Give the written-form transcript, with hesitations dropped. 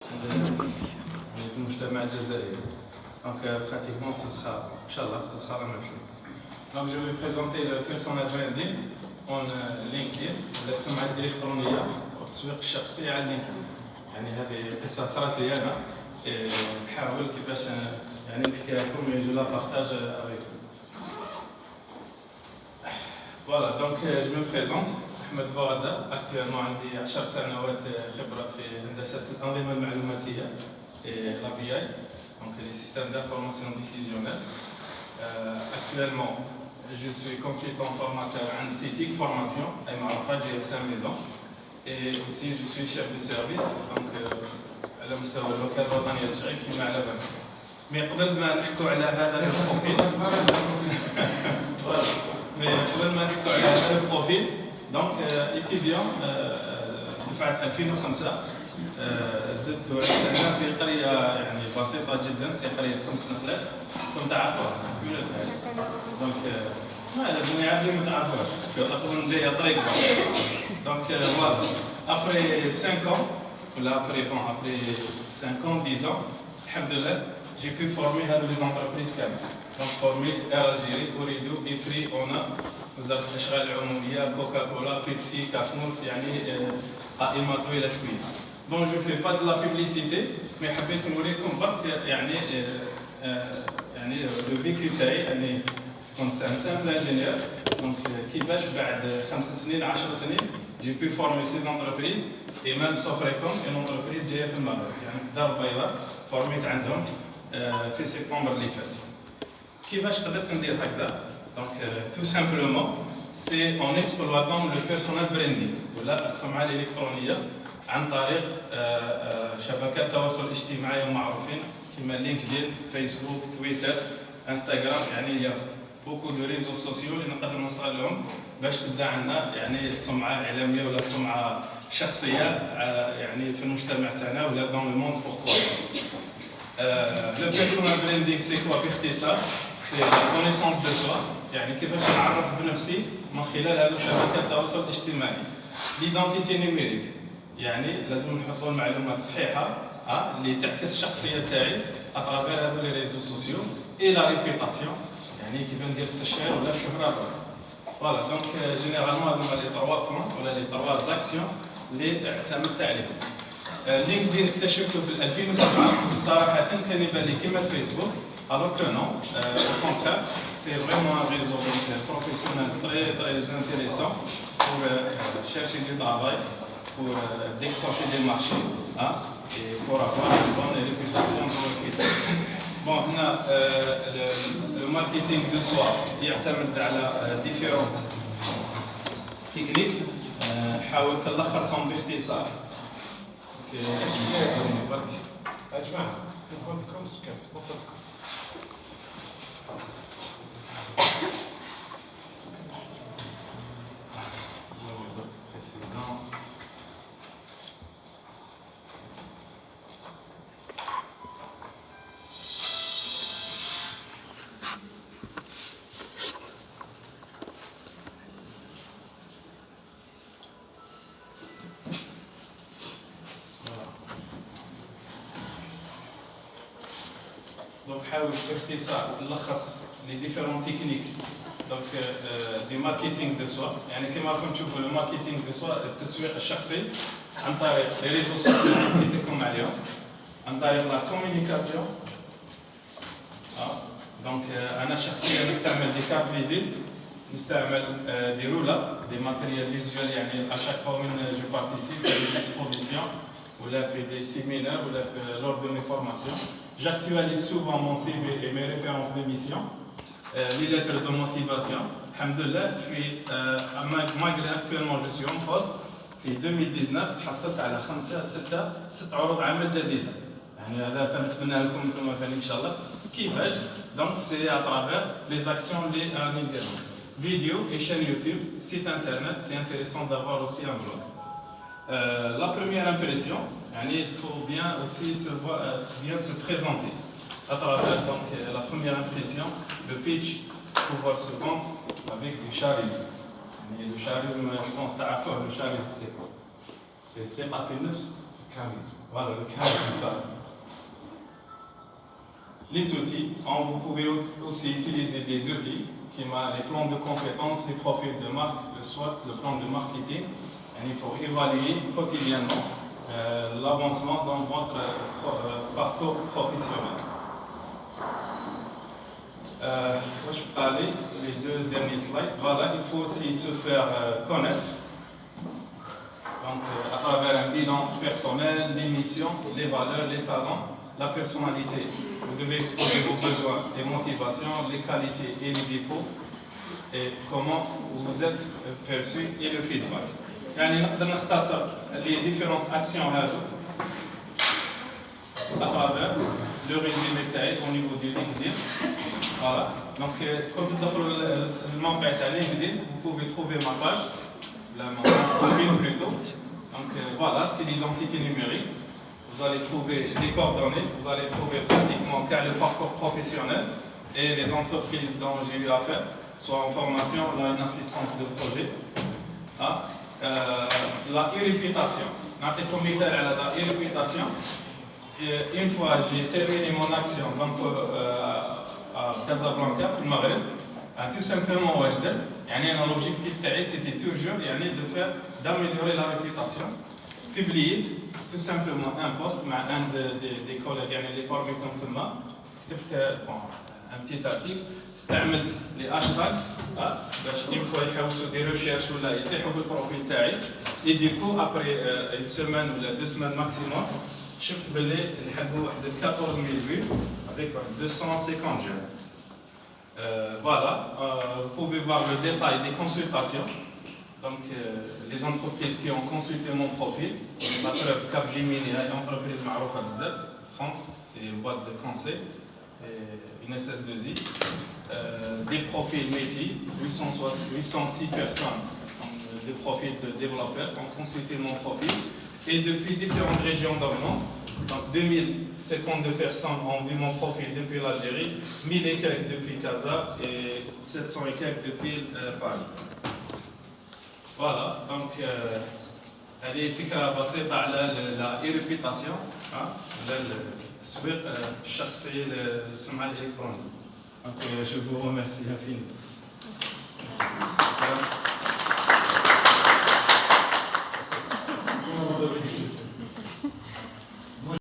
في المجتمع الجزائري. Donc pratiquement ce sera, Inch'Allah, ce sera la même chose. Donc je vais présenter le personal branding en LinkedIn والسمعة الإلكترونية والتسويق الشخصي على لينكدين. يعني هذه قصة صارت لي أنا نحاول كيفاش يعني نحكي لكم et je la partage avec vous. Voilà, donc je me présente. أحمد بوغدا، actuellement عندي 10 سنوات خبرة في هندسة الأنظمة المعلوماتية la BI, donc les systèmes d'information décisionnelle. Actuellement, je suis consultant formateur en CITIC Formation à Marafat GF5 Maison et aussi je suis chef de service donc على مستوى الوكالة الوطنية للتشغيل كما على بالك. Mais قبل ما نحكوا على هذا البروفيل قبل ما نحكوا على هذا البروفيل donc étudiant دفعة 2005 زدت وعشت أنا في قرية يعني بسيطة جدا، هي قرية 5 نقلات، كنت تعرفوها من الفاس. دونك ما الدنيا عندي ما تعرفوهاش، باسكو أصلا جاية طريق دونك فوالا. أبري 5 ans ولا أبري 5 ans 10 ans الحمد لله j'ai pu former هذو les entreprises كامل. دونك فورميت إير ألجيري، أوريدو، إفري، أونا، وزارة الأشغال العمومية، كوكاكولا، بيبسي، كاسموس، يعني قائمة طويلة شوية. Bon, je ne fais pas de la publicité, mais حبيت نوريكم برك يعني الفيكيو تاعي يعني كنت simple ingénieur donc كيفاش بعد 5 سنين 10 سنين j'ai pu former ces entreprises et même Sofrecom une entreprise جايه في المغرب يعني في دار البيضاء فورميت عندهم في سبتمبر اللي فات. كيفاش قدرت ندير هكذا؟ donc tout simplement c'est en exploitant le personal branding ولا السمعة الإلكترونية عن طريق شبكات التواصل الاجتماعي معروفين كما لينكدين، فيسبوك، تويتر، انستغرام، يعني يا بوكو دو ريزو سوسيو اللي نقدر نوصل لهم باش تبدا عندنا يعني سمعه اعلاميه ولا سمعه شخصيه يعني في المجتمع تاعنا ولا دون لو موند بوركوا. لو بيرسونال براندينغ سي كوا باختصار؟ سي لا كونيسونس دو سوا، يعني كيفاش نعرف بنفسي من خلال هذو شبكات التواصل الاجتماعي. ليدونتيتي نيميريك، يعني لازم نحطوا المعلومات الصحيحه اللي تعكس الشخصيه تاعي اترافير هذو لي ريزو سوسيو اي لا ريبيتاسيون، يعني كيف ندير التشهير ولا الشهره. فوالا دونك جينيرالمون هذوما لي 3 بوين ولا لي 3 زاكسيون اللي اعتمدت عليهم. لينكدين اكتشفته في 2007 صراحه كان يبان لي كيما الفيسبوك alors que non, au contraire, c'est vraiment un réseau professionnel très intéressant pour chercher du travail, pour décrocher des marchés et pour avoir une bonne réputation dans le critère. Bon, on a le marketing de soi qui يعتمد على différentes techniques. نحاول نلخصهم باختصار. يا جماعة نفضلكم سكت نفضلكم. Donc حاول باختصار نلخص لي ديفيرون تكنيك دونك دي ماركتينغ دو سوا، يعني كما راكم تشوفوا لو ماركتينغ دو سوا التسويق الشخصي عن طريق لي ريزو سوسيو اللي حكيت لكم عليهم، عن طريق لا كومونيكاسيون. دونك انا شخصيا نستعمل دي كارت فيزيت، نستعمل دي رولات دي ماتيريال فيزوال، يعني اشاك فوا من جو بارتيسيب في دي اكسبوزيسيون ولا في دي سيمينار ولا في لور دو مي فورماسيون. J'actualise souvent mon CV et mes références d'émission, les lettres de motivation. Alhamdoulilah, malgré actuellement je suis en poste, في 2019 تحصلت على 6 عروض عمل جديدة. يعني هذا فنتمنى لكم انتم ثاني ان شاء الله. كيفاش؟ Donc c'est à travers les actions les نديرهم. Vidéo et chaîne YouTube, site internet, c'est intéressant d'avoir aussi un blog. La première impression, il faut bien aussi bien se présenter à travers donc, la première impression, le pitch, pouvoir se vendre avec du charisme. Le charisme, je pense, le charisme c'est quoi? C'est fait par النفس charisme. Voilà, le charisme, c'est ça. Les outils, vous pouvez aussi utiliser des outils qui sont les plans de compétences, les profils de marque, le SWOT, le plan de marketing, pour évaluer quotidiennement l'avancement dans votre parcours professionnel. Je peux aller les deux derniers slides. Voilà, il faut aussi se faire connaître. Donc, à travers un bilan personnel, les missions, les valeurs, les talents, la personnalité. Vous devez exposer vos besoins, les motivations, les qualités et les défauts, et comment vous êtes perçu et le feedback. يعني نقدر نختصر les différentes actions à travers le résumé تاعي au niveau du LinkedIn. Voilà. Donc, quand vous entrez le membre de LinkedIn, vous pouvez trouver ma page, mon profil plutôt. Donc, voilà, c'est l'identité numérique. Vous allez trouver les coordonnées, vous allez trouver pratiquement le parcours professionnel et les entreprises dont j'ai eu affaire, soit en formation ou en assistance de projet. La e-réputation. Comme مثال على la e-réputation, une fois j'ai terminé mon action donc, à Casablanca, au Maghreb, tout simplement l'objectif c'était toujours d'améliorer la réputation. Publié tout simplement un post avec un des collègues les formés في الماء كتبت un petit article استعملت les hashtags باش une fois يحوسوا des recherches ولا يطيحوا في البروفيل تاعي et du coup après une semaine ou 2 semaines maximum شفت باللي لحقوا واحد 14000 vues avec 250 jeunes. Voilà, vous pouvez voir le détail des consultations. Donc, les entreprises qui ont consulté mon profil, la preuve Capgemini, une entreprise معروفة بزاف, France, c'est une boîte de conseil, une SS2I, des profils métiers, 806 personnes, donc, des profils de développeurs ont consulté mon profil, et depuis différentes régions dans le monde, donc 2052 personnes ont vu mon profil depuis l'Algérie, 1000 et quelques depuis Casa et 700 et quelques depuis Paris. Voilà, donc هذه فكرة بسيطة على la e-réputation, التسويق الشخصي للسمعة الإلكترونية. Donc je vous remercie infiniment.